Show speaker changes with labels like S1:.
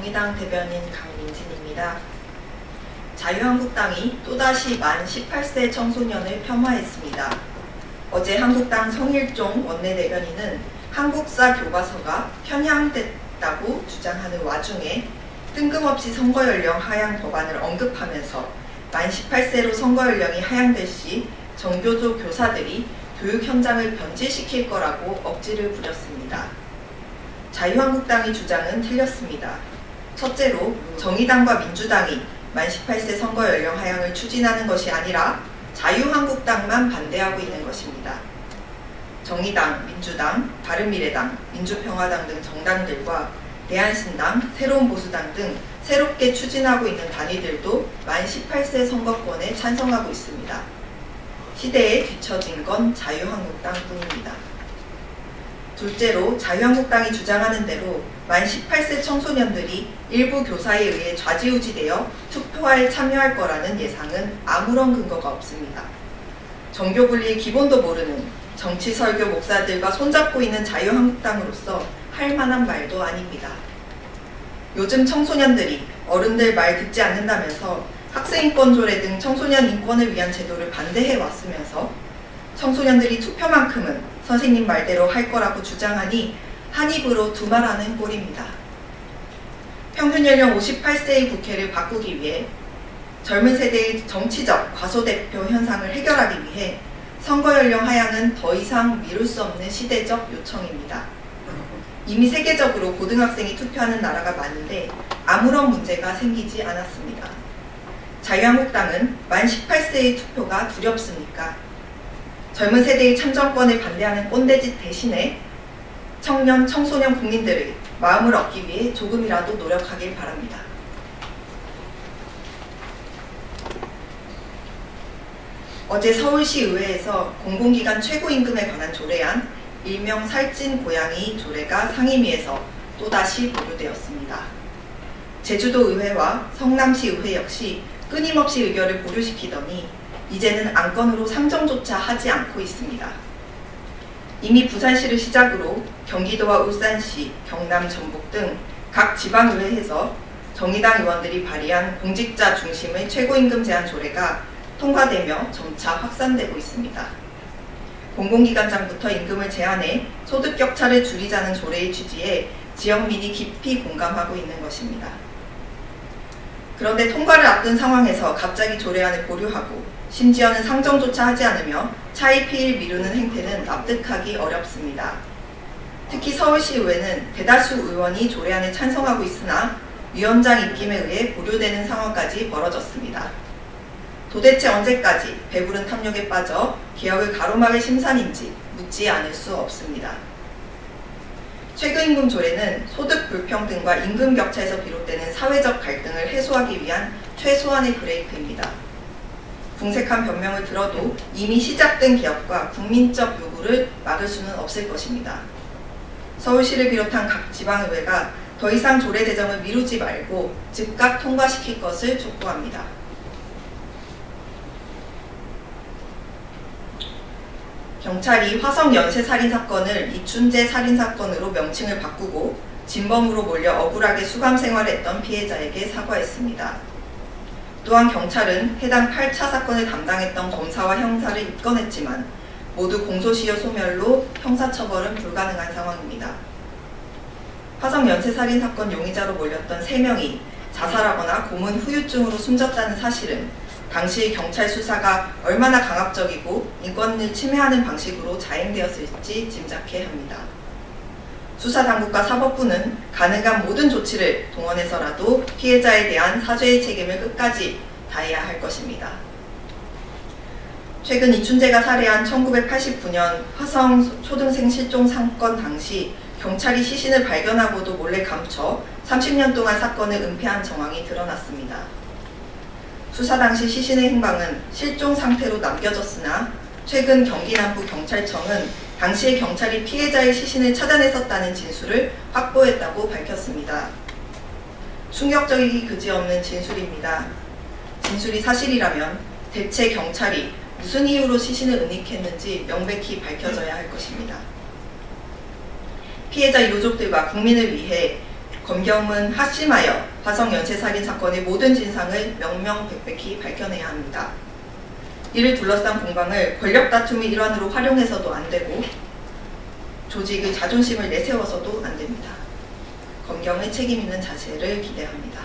S1: 정의당 대변인 강민진입니다. 자유한국당이 또다시 만 18세 청소년을 폄하했습니다. 어제 한국당 성일종 원내대변인은 한국사 교과서가 편향됐다고 주장하는 와중에 뜬금없이 선거연령 하향 법안을 언급하면서 만 18세로 선거연령이 하향될 시 정교조 교사들이 교육 현장을 변질시킬 거라고 억지를 부렸습니다. 자유한국당의 주장은 틀렸습니다. 첫째로 정의당과 민주당이 만 18세 선거연령 하향을 추진하는 것이 아니라 자유한국당만 반대하고 있는 것입니다. 정의당, 민주당, 바른미래당, 민주평화당 등 정당들과 대한신당, 새로운보수당 등 새롭게 추진하고 있는 단위들도 만 18세 선거권에 찬성하고 있습니다. 시대에 뒤처진 건 자유한국당뿐입니다. 둘째로 자유한국당이 주장하는 대로 만 18세 청소년들이 일부 교사에 의해 좌지우지되어 투표에 참여할 거라는 예상은 아무런 근거가 없습니다. 정교분리의 기본도 모르는 정치설교 목사들과 손잡고 있는 자유한국당으로서 할 만한 말도 아닙니다. 요즘 청소년들이 어른들 말 듣지 않는다면서 학생인권 조례 등 청소년 인권을 위한 제도를 반대해 왔으면서 청소년들이 투표만큼은 선생님 말대로 할 거라고 주장하니 한 입으로 두 말하는 꼴입니다. 평균 연령 58세의 국회를 바꾸기 위해 젊은 세대의 정치적 과소대표 현상을 해결하기 위해 선거연령 하향은 더 이상 미룰 수 없는 시대적 요청입니다. 이미 세계적으로 고등학생이 투표하는 나라가 많은데 아무런 문제가 생기지 않았습니다. 자유한국당은 만 18세의 투표가 두렵습니까? 젊은 세대의 참정권을 반대하는 꼰대짓 대신에 청년, 청소년 국민들의 마음을 얻기 위해 조금이라도 노력하길 바랍니다. 어제 서울시 의회에서 공공기관 최고임금에 관한 조례안, 일명 살찐 고양이 조례가 상임위에서 또다시 보류되었습니다. 제주도 의회와 성남시 의회 역시 끊임없이 의결을 보류시키더니 이제는 안건으로 상정조차 하지 않고 있습니다. 이미 부산시를 시작으로 경기도와 울산시, 경남, 전북 등 각 지방의회에서 정의당 의원들이 발의한 공직자 중심의 최고임금 제한 조례가 통과되며 점차 확산되고 있습니다. 공공기관장부터 임금을 제한해 소득 격차를 줄이자는 조례의 취지에 지역민이 깊이 공감하고 있는 것입니다. 그런데 통과를 앞둔 상황에서 갑자기 조례안을 보류하고 심지어는 상정조차 하지 않으며 차의 피해를 미루는 행태는 납득하기 어렵습니다. 특히 서울시의회는 대다수 의원이 조례안에 찬성하고 있으나 위원장 입김에 의해 보류되는 상황까지 벌어졌습니다. 도대체 언제까지 배부른 탐욕에 빠져 개혁을 가로막을 심산인지 묻지 않을 수 없습니다. 최저임금 조례는 소득 불평등과 임금 격차에서 비롯되는 사회적 갈등을 해소하기 위한 최소한의 브레이크입니다. 궁색한 변명을 들어도 이미 시작된 개혁과 국민적 요구를 막을 수는 없을 것입니다. 서울시를 비롯한 각 지방의회가 더 이상 조례 제정을 미루지 말고 즉각 통과시킬 것을 촉구합니다. 경찰이 화성 연쇄살인 사건을 이춘재 살인사건으로 명칭을 바꾸고 진범으로 몰려 억울하게 수감 생활했던 피해자에게 사과했습니다. 또한 경찰은 해당 8차 사건을 담당했던 검사와 형사를 입건했지만 모두 공소시효 소멸로 형사처벌은 불가능한 상황입니다. 화성 연쇄살인 사건 용의자로 몰렸던 3명이 자살하거나 고문 후유증으로 숨졌다는 사실은 당시 경찰 수사가 얼마나 강압적이고 인권을 침해하는 방식으로 자행되었을지 짐작해 합니다. 수사당국과 사법부는 가능한 모든 조치를 동원해서라도 피해자에 대한 사죄의 책임을 끝까지 다해야 할 것입니다. 최근 이춘재가 살해한 1989년 화성 초등생 실종 사건 당시 경찰이 시신을 발견하고도 몰래 감춰 30년 동안 사건을 은폐한 정황이 드러났습니다. 수사 당시 시신의 행방은 실종 상태로 남겨졌으나 최근 경기남부경찰청은 당시에 경찰이 피해자의 시신을 찾아냈었다는 진술을 확보했다고 밝혔습니다. 충격적이기 그지없는 진술입니다. 진술이 사실이라면 대체 경찰이 무슨 이유로 시신을 은닉했는지 명백히 밝혀져야 할 것입니다. 피해자 유족들과 국민을 위해 검경은 합심하여 화성 연쇄살인 사건의 모든 진상을 명명백백히 밝혀내야 합니다. 이를 둘러싼 공방을 권력 다툼의 일환으로 활용해서도 안 되고 조직의 자존심을 내세워서도 안 됩니다. 검경의 책임 있는 자세를 기대합니다.